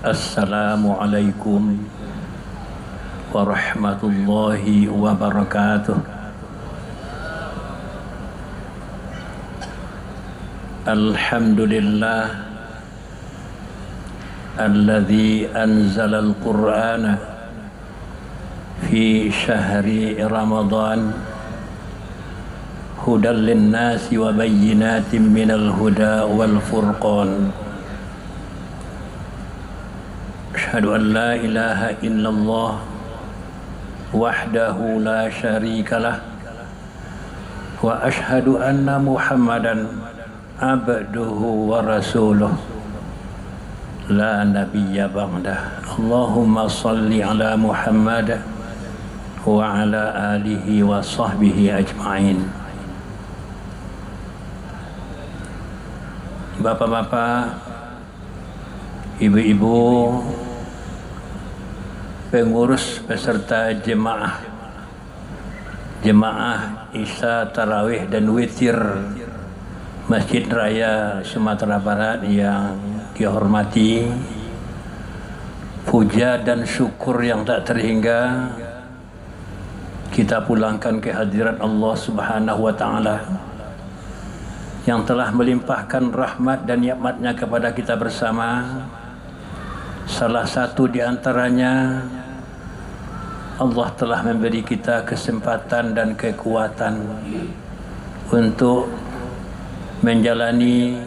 Assalamualaikum warahmatullahi wabarakatuh. Alhamdulillah alladzi anzala al-Qur'ana fi syahri Ramadan hudan lin-nasi wa bayyinatin minal huda wal furqan. Asyhadu an la ilaha illallah wahdahu la syarikalah wa asyhadu anna Muhammadan abduhu wa rasuluh la nabiyya ba'dah. Allahumma salli ala Muhammad wa ala alihi wa sahbihi ajma'in. Bapak-bapak, ibu-ibu, pengurus peserta jemaah Isya Tarawih dan Witir Masjid Raya Sumatera Barat yang dihormati, puja dan syukur yang tak terhingga kita pulangkan ke hadirat Allah Subhanahu wa Ta'ala yang telah melimpahkan rahmat dan nikmat-Nya kepada kita bersama. Salah satu di antaranya, Allah telah memberi kita kesempatan dan kekuatan untuk menjalani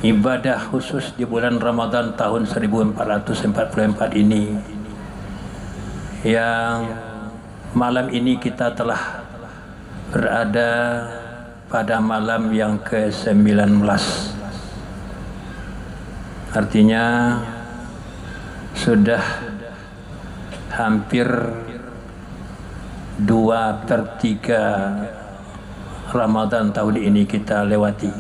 ibadah khusus di bulan Ramadan tahun 1444 ini, yang malam ini kita telah berada pada malam yang ke-19. Artinya sudah hampir 2/3 Ramadan tahun ini kita lewati.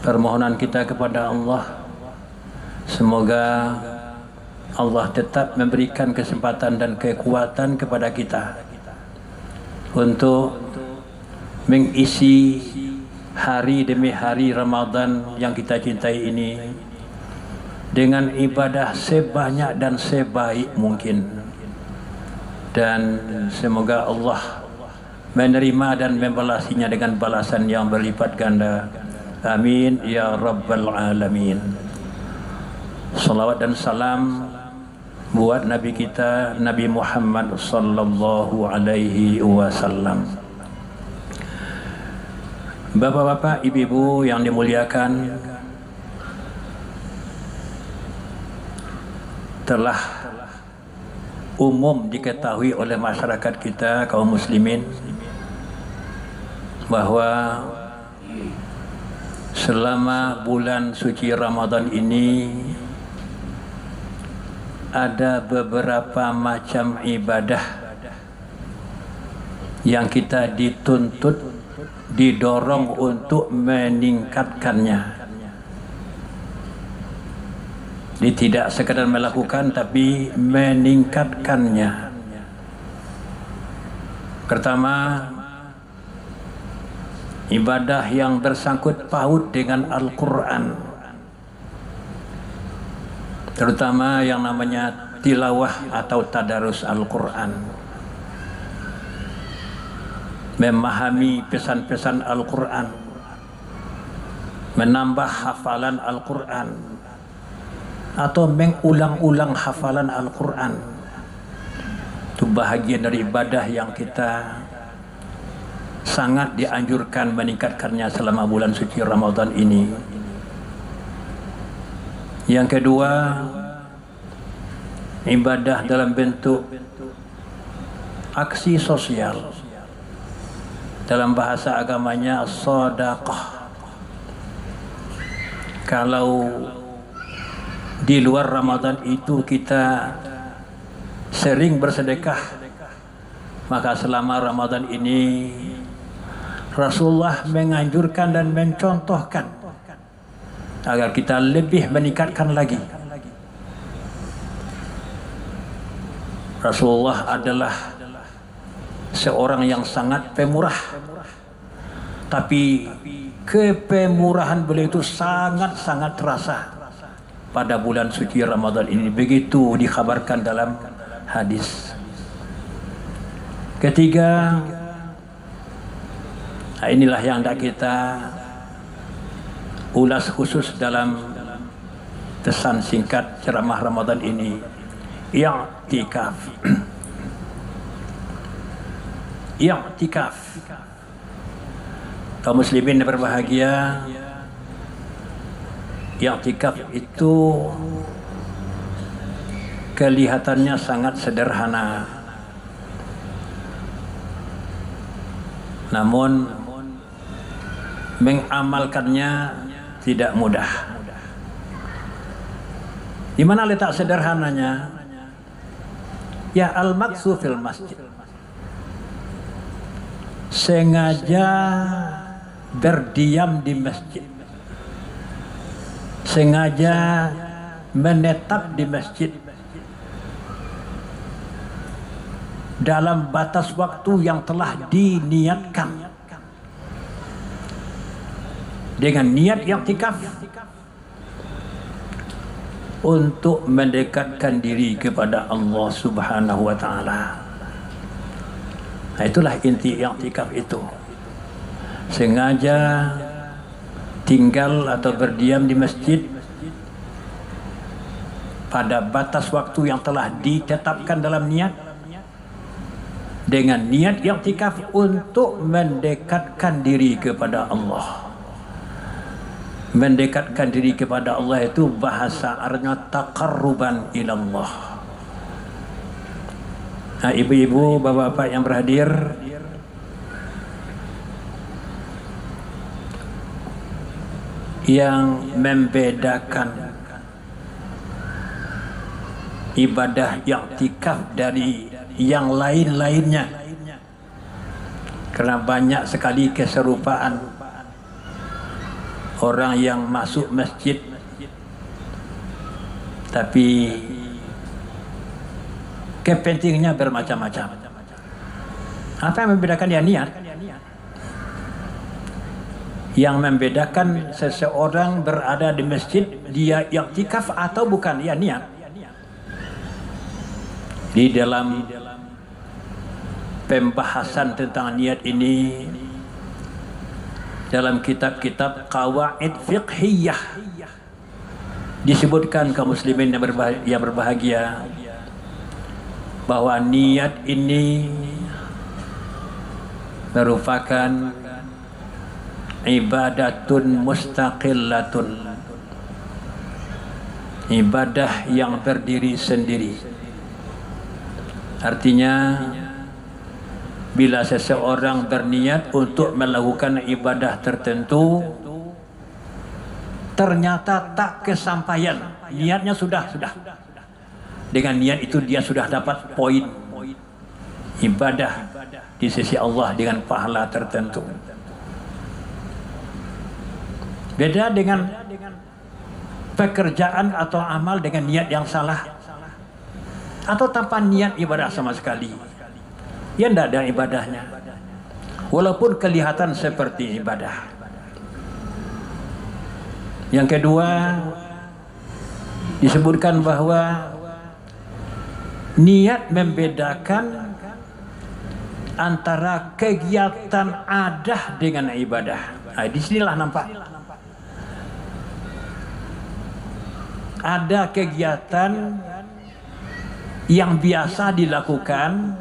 Permohonan kita kepada Allah, semoga Allah tetap memberikan kesempatan dan kekuatan kepada kita untuk mengisi hari demi hari Ramadan yang kita cintai ini dengan ibadah sebanyak dan sebaik mungkin, dan semoga Allah menerima dan membalasinya dengan balasan yang berlipat ganda. Amin ya rabbal alamin. Salawat dan salam buat Nabi kita, Nabi Muhammad sallallahu alaihi wasallam. Bapak-bapak, ibu-ibu yang dimuliakan, telah umum diketahui oleh masyarakat kita kaum muslimin bahwa selama bulan suci Ramadan ini ada beberapa macam ibadah yang kita dituntut, didorong untuk meningkatkannya. Dia tidak sekadar melakukan tapi meningkatkannya. Pertama, ibadah yang bersangkut paut dengan Al-Quran, terutama yang namanya tilawah atau tadarus Al-Quran, memahami pesan-pesan Al-Quran, menambah hafalan Al-Quran, atau mengulang-ulang hafalan Al-Quran. Itu bahagian dari ibadah yang kita sangat dianjurkan meningkatkannya selama bulan suci Ramadan ini. Yang kedua, ibadah dalam bentuk aksi sosial, dalam bahasa agamanya sedekah. Kalau di luar Ramadan itu kita sering bersedekah, maka selama Ramadan ini Rasulullah menganjurkan dan mencontohkan agar kita lebih meningkatkan lagi. Rasulullah adalah seorang yang sangat pemurah, tapi kepemurahan beliau itu sangat-sangat terasa pada bulan suci Ramadan ini. Begitu dikhabarkan dalam hadis. Ketiga, inilah yang hendak kita ulas khusus dalam pesan singkat ceramah Ramadan ini. I'tikaf. I'tikaf. Kaum muslimin yang berbahagia, i'tikaf itu kelihatannya sangat sederhana, namun mengamalkannya tidak mudah. Di mana letak sederhananya? Ya, al-maqsu fil masjid. Sengaja berdiam di masjid, sengaja menetap di masjid dalam batas waktu yang telah diniatkan dengan niat i'tikaf untuk mendekatkan diri kepada Allah Subhanahu wa taala. Nah, itulah inti i'tikaf itu. Sengaja tinggal atau berdiam di masjid pada batas waktu yang telah ditetapkan dalam niat, dengan niat i'tikaf untuk mendekatkan diri kepada Allah. Mendekatkan diri kepada Allah itu bahasa Arabnya taqarruban ilallah. Nah, ibu-ibu, bapak-bapak yang berhadir, yang membedakan ibadah i'tikaf dari yang lain-lainnya, karena banyak sekali keserupaan orang yang masuk masjid tapi kepentingannya bermacam-macam. Apa yang membedakan? Ya, niat. Yang membedakan seseorang berada di masjid, dia i'tikaf atau bukan, ya niat. Di dalam pembahasan tentang niat ini, dalam kitab-kitab qawaid fiqhiyah, disebutkan kaum muslimin yang berbahagia bahwa niat ini merupakan ibadatun mustaqillatun, ibadah yang berdiri sendiri. Artinya, bila seseorang berniat untuk melakukan ibadah tertentu, ternyata tak kesampaian, niatnya sudah. Dengan niat itu dia sudah dapat poin ibadah di sisi Allah dengan pahala tertentu. Beda dengan pekerjaan atau amal dengan niat yang salah, atau tanpa niat ibadah sama sekali, ya tidak ada ibadahnya, walaupun kelihatan seperti ibadah. Yang kedua, disebutkan bahwa niat membedakan antara kegiatan adah dengan ibadah. Nah, disinilah nampak ada kegiatan yang biasa dilakukan,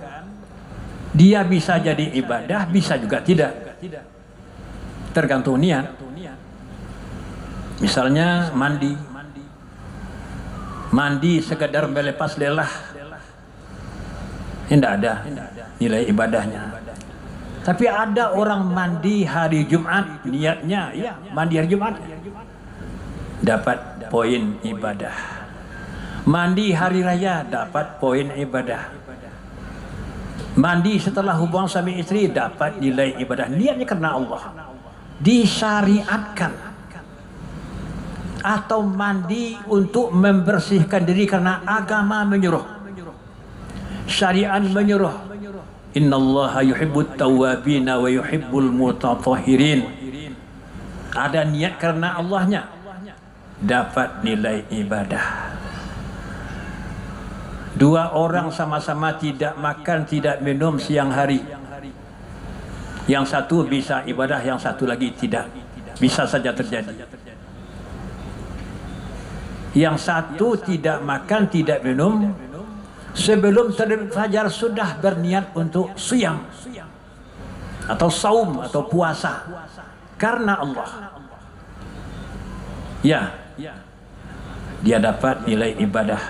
dia bisa jadi ibadah, bisa juga tidak, tergantung niat. Misalnya mandi sekedar melepas lelah, tidak ada nilai ibadahnya. Tapi ada orang mandi hari Jumat, niatnya ya mandi hari Jumat, dapat poin ibadah. Mandi hari raya, dapat poin ibadah. Mandi setelah hubungan suami istri, dapat nilai ibadah. Niatnya karena Allah, disyariatkan. Atau mandi untuk membersihkan diri karena agama menyuruh, syariat menyuruh. Innallaha yuhibbut tawwabina wa yuhibbul mutatahhirin. Ada niat karena Allahnya, dapat nilai ibadah. Dua orang sama-sama tidak makan, tidak minum siang hari. Yang satu bisa ibadah, yang satu lagi tidak. Bisa saja terjadi. Yang satu tidak makan, tidak minum, sebelum terbit fajar sudah berniat untuk siyam atau saum atau puasa karena Allah. Ya, dia dapat nilai ibadah.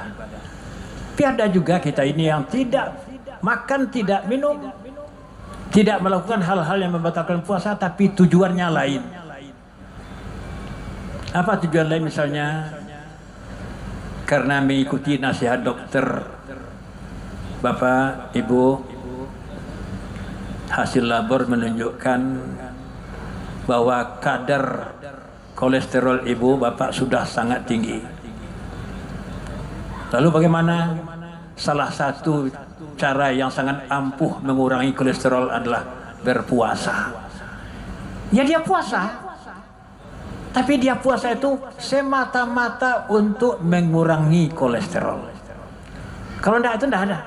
Tapi ada juga kita ini yang tidak makan, tidak minum, tidak melakukan hal-hal yang membatalkan puasa, tapi tujuannya lain. Apa tujuan lain? Misalnya karena mengikuti nasihat dokter, Bapak, Ibu, hasil labor menunjukkan bahwa kadar kolesterol Ibu, Bapak sudah sangat tinggi. Lalu bagaimana? Salah satu cara yang sangat ampuh mengurangi kolesterol adalah berpuasa. Ya, dia puasa, tapi dia puasa itu semata-mata untuk mengurangi kolesterol. Kalau tidak itu tidak ada.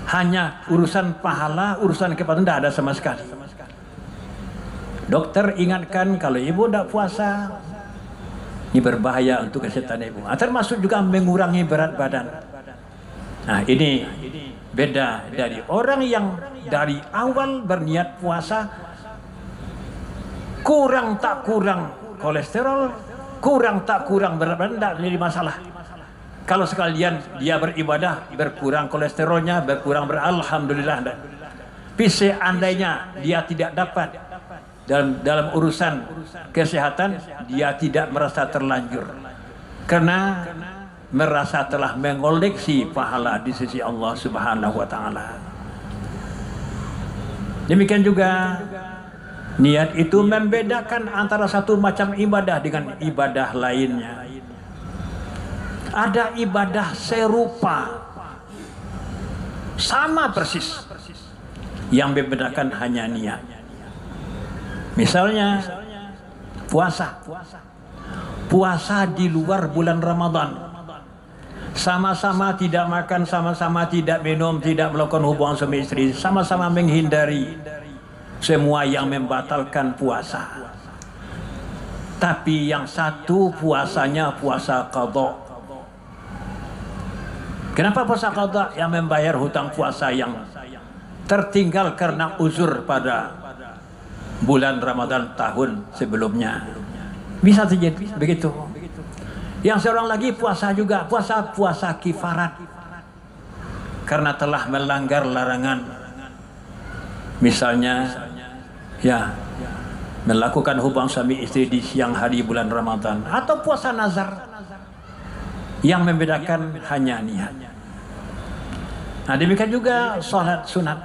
Hanya urusan pahala, urusan kepatuhan tidak ada sama sekali. Dokter ingatkan kalau ibu tidak puasa, ini berbahaya untuk kesehatan ibu. Termasuk juga mengurangi berat badan. Nah, ini beda dari orang yang dari awal berniat puasa, kurang tak kurang kolesterol, kurang tak kurang berat badan, tidak jadi masalah. Kalau sekalian dia beribadah, berkurang kolesterolnya, berkurang alhamdulillah. Tapi seandainya dia tidak dapat dalam urusan kesehatan, dia tidak merasa terlanjur karena merasa telah mengoleksi pahala di sisi Allah Subhanahu wa taala. Demikian juga niat itu membedakan antara satu macam ibadah dengan ibadah lainnya. Ada ibadah serupa, sama persis, yang membedakan hanya niat. Misalnya puasa. Puasa di luar bulan Ramadan. Sama-sama tidak makan, sama-sama tidak minum, tidak melakukan hubungan suami istri, sama-sama menghindari semua yang membatalkan puasa. Tapi yang satu puasanya puasa qadha. Kenapa puasa qadha? Yang membayar hutang puasa yang tertinggal karena uzur pada bulan Ramadan tahun sebelumnya. Bisa terjadi begitu. Yang seorang lagi puasa juga, puasa kifarat karena telah melanggar larangan. Misalnya ya melakukan hubungan suami istri di siang hari bulan Ramadan, atau puasa nazar. Yang membedakan hanya niat. Nah, demikian juga sholat sunat,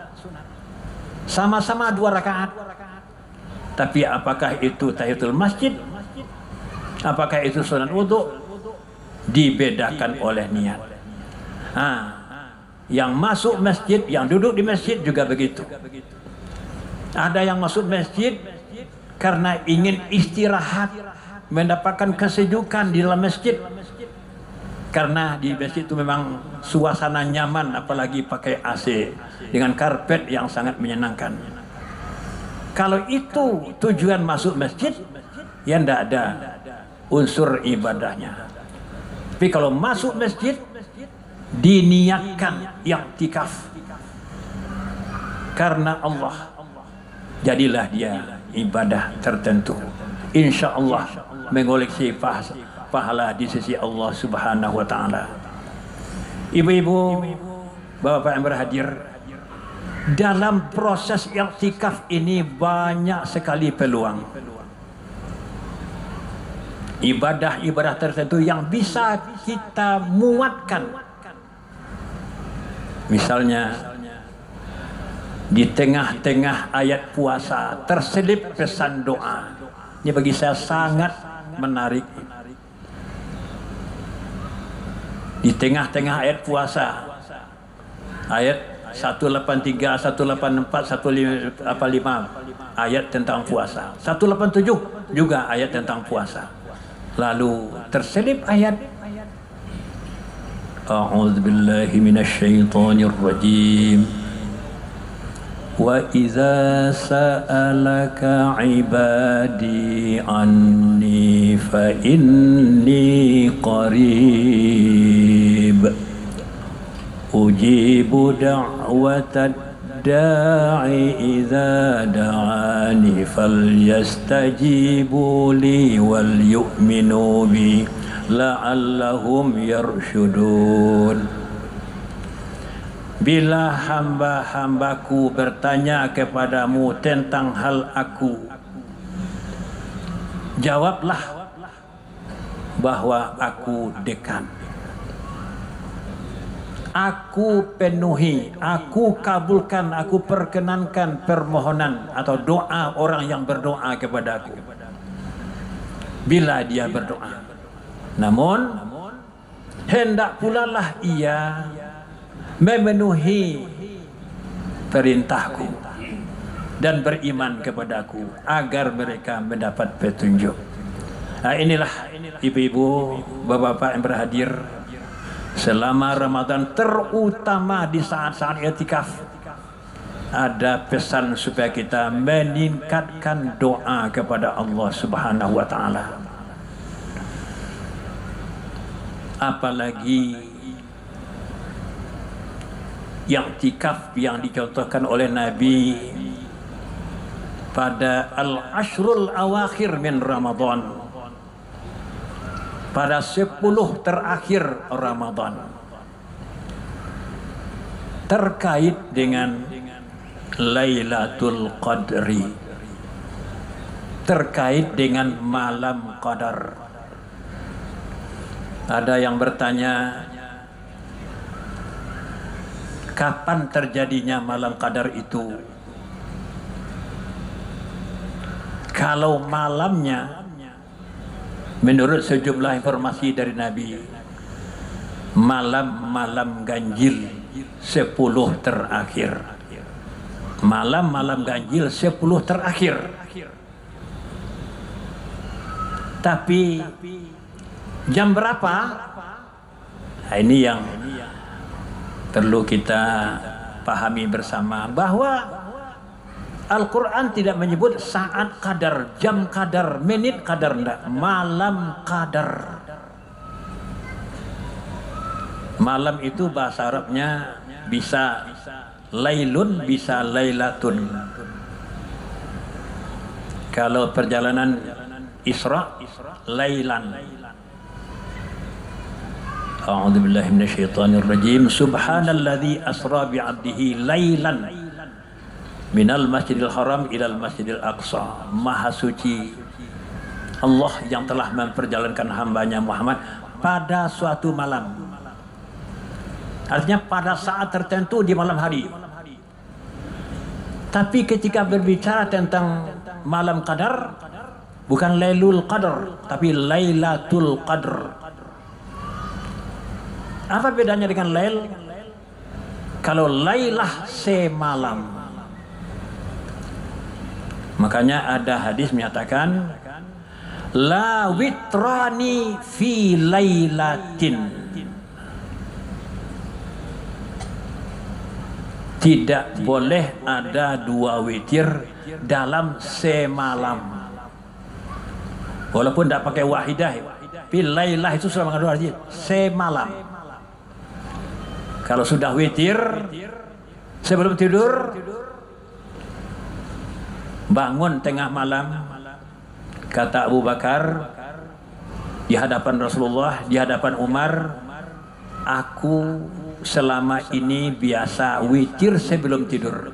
sama-sama 2 rakaat. Tapi apakah itu tahiyatul masjid? Apakah itu sunat wudu? Dibedakan oleh niat. Yang masuk masjid, yang duduk di masjid juga begitu. Ada yang masuk masjid karena ingin istirahat, mendapatkan kesejukan di dalam masjid. Karena di masjid itu memang suasana nyaman, apalagi pakai AC dengan karpet yang sangat menyenangkan. Kalau itu tujuan masuk masjid, ya tidak ada unsur ibadahnya. Tapi kalau masuk masjid diniatkan i'tikaf karena Allah, jadilah dia ibadah tertentu. Insya Allah mengoleksi pahala di sisi Allah Subhanahu wa taala. Ibu-ibu, bapak yang berhadir, dalam proses i'tikaf ini banyak sekali peluang. Ibadah-ibadah tertentu yang bisa kita muatkan. Misalnya di tengah-tengah ayat puasa terselip pesan doa. Ini bagi saya sangat menarik. Di tengah-tengah ayat puasa, ayat 183, 184, 155 ayat tentang puasa. 187 juga ayat tentang puasa. Lalu terselip ayat, A'udzu billahi minasyaitonir rajim. Wa idza sa'alaka 'ibadi anni fa inni qarib ujibu da'watad da'i idza da'ani falyastajibu li wal yu'minu bi la'allahum yarshudun. Bila hamba-hambaku bertanya kepadamu tentang hal aku, jawablah bahwa aku dekat. Aku penuhi, aku kabulkan, aku perkenankan permohonan atau doa orang yang berdoa kepada aku bila dia berdoa. Namun hendak pula lah ia memenuhi perintahku dan beriman kepadaku agar mereka mendapat petunjuk. Nah, inilah ibu-ibu, bapak-bapak yang berhadir selama Ramadan, terutama di saat-saat i'tikaf, ada pesan supaya kita meningkatkan doa kepada Allah Subhanahu wa taala. Apalagi i'tikaf yang dicontohkan oleh Nabi pada al-ashrul awakhir min Ramadan, pada 10 terakhir Ramadan, terkait dengan Lailatul Qadri, terkait dengan malam Qadar. Ada yang bertanya, kapan terjadinya malam Qadar itu? Kalau malamnya, menurut sejumlah informasi dari Nabi, malam-malam ganjil 10 terakhir. Malam-malam ganjil 10 terakhir. Tapi jam berapa? Nah, ini yang perlu kita pahami bersama, bahwa Al-Quran tidak menyebut saat qadar, jam qadar, menit qadar, enggak. Malam qadar. Malam itu bahasa Arabnya bisa lailun, bisa lailatun. Kalau perjalanan Isra, lailan. A'udzu billahi minasyaitonir rajim. Subhanalladzi asra bi'abdihi lailan minal masjidil haram ilal masjidil aqsa. Maha suci Allah yang telah memperjalankan hambanya Muhammad pada suatu malam. Artinya pada saat tertentu di malam hari. Tapi ketika berbicara tentang malam qadar, bukan Lailul Qadar, tapi Lailatul Qadr. Apa bedanya dengan lail? Kalau lailah semalam. Makanya ada hadis menyatakan la witrani fi lailatin. Tidak boleh ada 2 witir dalam semalam. Walaupun tidak pakai wahidah, tapi lailah itu sudah mengandung arti semalam. Kalau sudah witir sebelum tidur, bangun tengah malam, kata Abu Bakar di hadapan Rasulullah, di hadapan Umar, aku selama ini biasa witir sebelum tidur.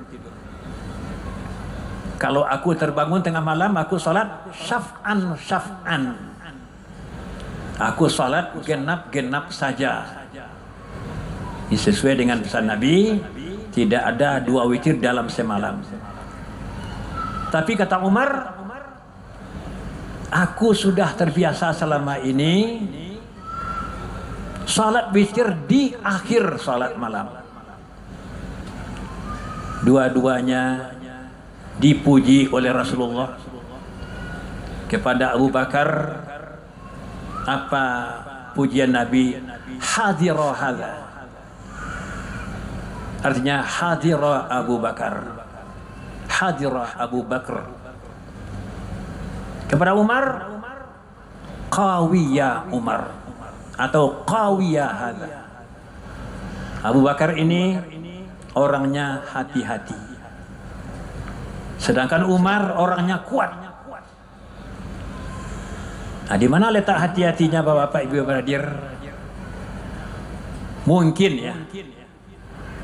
Kalau aku terbangun tengah malam, aku salat syaf'an. Aku salat genap saja. Sesuai dengan pesan Nabi, tidak ada 2 witir dalam semalam. Tapi kata Umar, aku sudah terbiasa selama ini salat witir di akhir salat malam. Dua-duanya dipuji oleh Rasulullah. Kepada Abu Bakar, Apa pujian Nabi? Hadira hadza. Artinya hadira Abu Bakar. Hadira Abu Bakar. Kepada Umar, qawiya Umar atau qawiya hadza. Abu Bakar ini orangnya hati-hati. Sedangkan Umar orangnya kuat. Nah, di mana letak hati-hatinya Bapak Ibu beradir? Mungkin ya,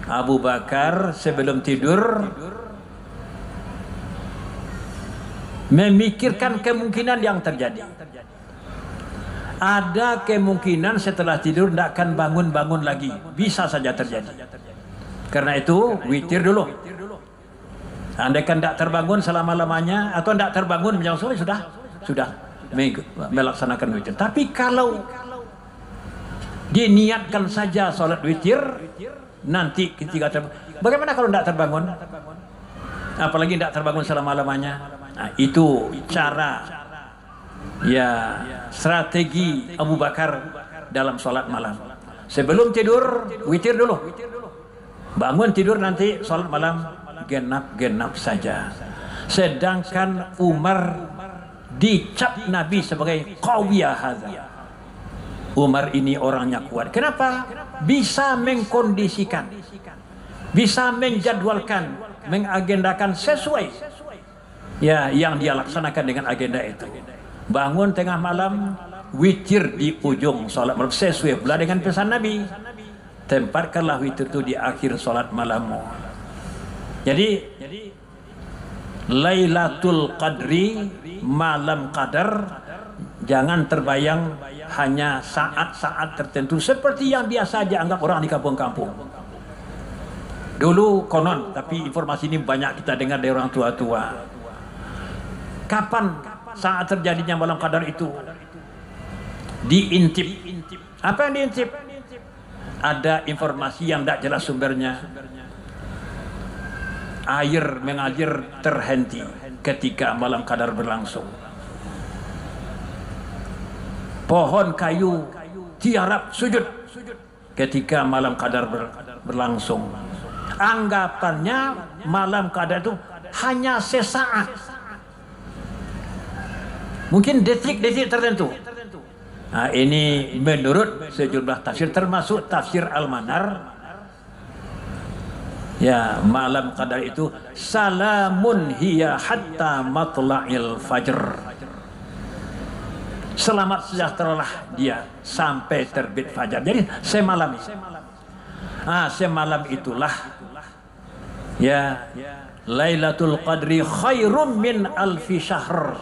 Abu Bakar sebelum tidur memikirkan kemungkinan yang terjadi. Ada kemungkinan setelah tidur tidak akan bangun-bangun lagi. Bisa saja terjadi. Karena itu witir dulu. Andaikan tidak terbangun selama-lamanya atau tidak terbangun menjelang sore sudah melaksanakan witir. Tapi kalau diniatkan saja sholat witir, nanti ketika terbangun, bagaimana kalau tidak terbangun? Apalagi tidak terbangun selama-lamanya. Nah, itu cara ya strategi Abu Bakar dalam sholat malam. Sebelum tidur witir dulu. Bangun tidur nanti sholat malam genap-genap saja. Sedangkan Umar dicap Nabi sebagai qawiyah hadza. Umar ini orangnya kuat. Kenapa? Bisa mengkondisikan, bisa menjadwalkan, mengagendakan sesuai ya yang dia laksanakan dengan agenda itu. Bangun tengah malam, witir di ujung sholat malam sesuai pula dengan pesan Nabi. Tempatkanlah witir itu di akhir sholat malammu. Jadi Lailatul Qadri, malam qadar, jangan terbayang hanya saat-saat tertentu seperti yang biasa dianggap orang di kampung-kampung. Dulu konon, tapi informasi ini banyak kita dengar dari orang tua-tua. Kapan saat terjadinya malam qadar itu? Diintip. Apa yang diintip? Ada informasi yang tidak jelas sumbernya. Air mengalir terhenti ketika malam qadar berlangsung. Pohon kayu tiarap sujud ketika malam qadar berlangsung. Anggapannya malam qadar itu hanya sesaat, mungkin detik-detik tertentu. Nah, ini menurut sejumlah tafsir termasuk tafsir Al-Manar. Ya, malam qadar itu salamun hiya hatta matla'il fajr. Selamat sejahteralah dia sampai terbit fajar. Jadi semalam ini. Semalam itulah ya Lailatul Qadri khairum min alfi syahr.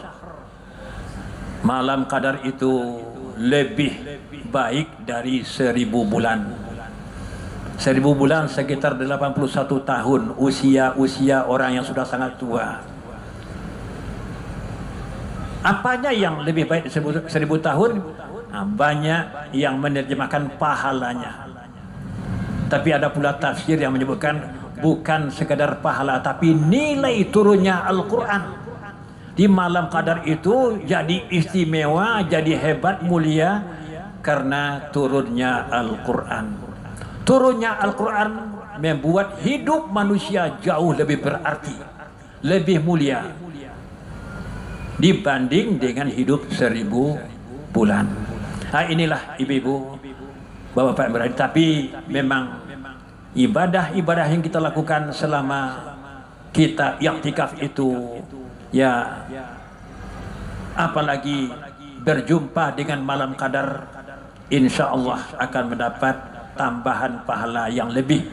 Malam qadar itu lebih baik dari 1000 bulan. 1000 bulan sekitar 81 tahun usia orang yang sudah sangat tua. Apanya yang lebih baik 1000 tahun? Nah, banyak yang menerjemahkan pahalanya. Tapi ada pula tafsir yang menyebutkan bukan sekadar pahala, tapi nilai turunnya Al-Quran. Di malam qadar itu jadi istimewa, jadi hebat, mulia karena turunnya Al-Quran. Turunnya Al-Quran membuat hidup manusia jauh lebih berarti, lebih mulia dibanding dengan hidup 1000 bulan. Nah, inilah ibu-ibu, bapak-bapak yang berada. Tapi memang ibadah-ibadah yang kita lakukan selama kita i'tikaf itu ya, apalagi berjumpa dengan malam qadar, insya Allah akan mendapat tambahan pahala yang lebih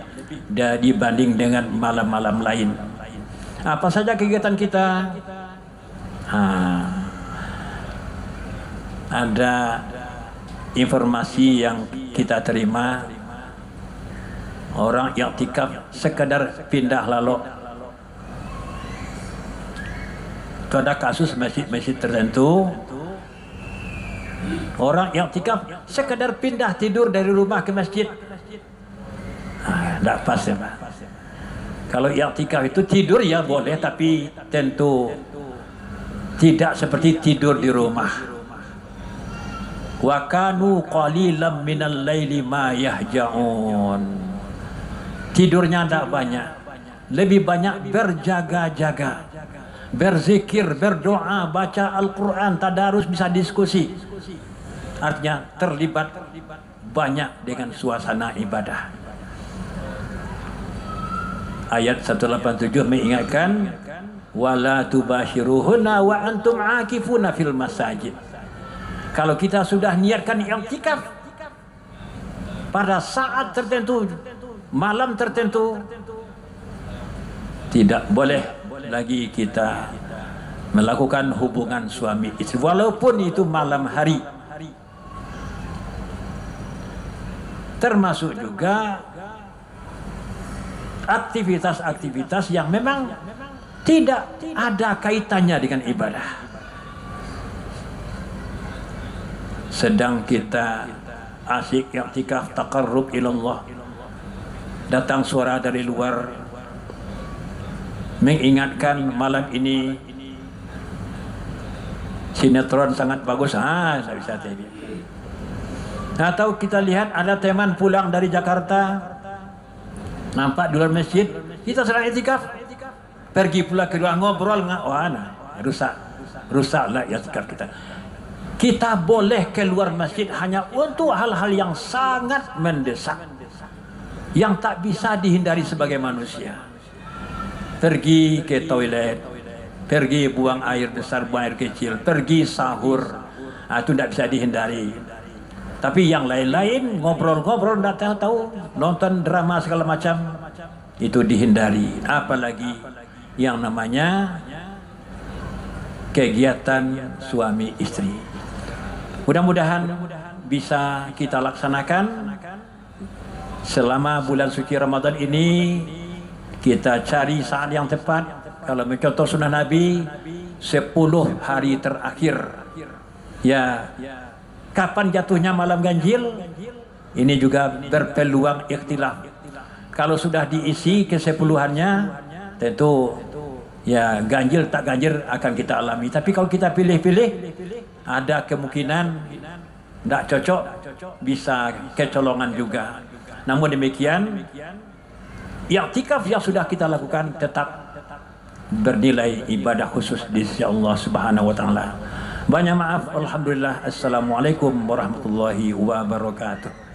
dibanding dengan malam-malam lain. Apa saja kegiatan kita? Ada informasi yang kita terima, orang i'tikaf sekadar pindah lalu. Ada kasus masjid-masjid tertentu, orang i'tikaf sekadar pindah tidur dari rumah ke masjid. Tidak pas ya Pak. Kalau i'tikaf itu tidur ya boleh, tapi tentu tidak seperti tidur di rumah. Wa kanu qalilan minal laili ma yahja'un. Tidurnya tidak banyak, lebih banyak berjaga-jaga, berzikir, berdoa, baca Al-Quran, tadarus, bisa diskusi. Artinya terlibat banyak dengan suasana ibadah. Ayat 187 mengingatkan, wala tubashiruhunna wa antum akifuna fil masajid. Kalau kita sudah niatkan i'tikaf pada saat tertentu, malam tertentu, tidak boleh lagi kita melakukan hubungan suami istri, walaupun itu malam hari. Termasuk juga aktivitas-aktivitas yang memang tidak ada kaitannya dengan ibadah. Sedang kita asyik i'tikaf taqarrub ilallah, datang suara dari luar mengingatkan malam ini sinetron sangat bagus, saya bisa TV. Atau kita lihat ada teman pulang dari Jakarta, nampak di luar masjid, kita sedang i'tikaf, pergi pula kedua ngobrol, rusaklah i'tikaf kita. Kita boleh keluar masjid hanya untuk hal-hal yang sangat mendesak, yang tak bisa dihindari sebagai manusia. Pergi ke toilet, pergi buang air besar, buang air kecil, pergi sahur, itu tidak bisa dihindari. Tapi yang lain-lain, ngobrol-ngobrol, tidak tahu, nonton drama segala macam, itu dihindari. Apalagi yang namanya kegiatan suami istri. Mudah-mudahan bisa kita laksanakan selama bulan suci Ramadan ini. Kita cari saat yang tepat. Kalau mencontoh sunnah Nabi, 10 hari terakhir. Ya, kapan jatuhnya malam ganjil? Ini juga berpeluang ikhtilaf. Kalau sudah diisi ke-10-annya, tentu ya ganjil tak ganjil akan kita alami. Tapi kalau kita pilih-pilih, ada kemungkinan tidak cocok, bisa kecolongan juga. Namun demikian, i'tikaf yang sudah kita lakukan tetap bernilai ibadah khusus di sisi Allah Subhanahu wa taala. Banyak maaf, alhamdulillah. Assalamualaikum warahmatullahi wabarakatuh.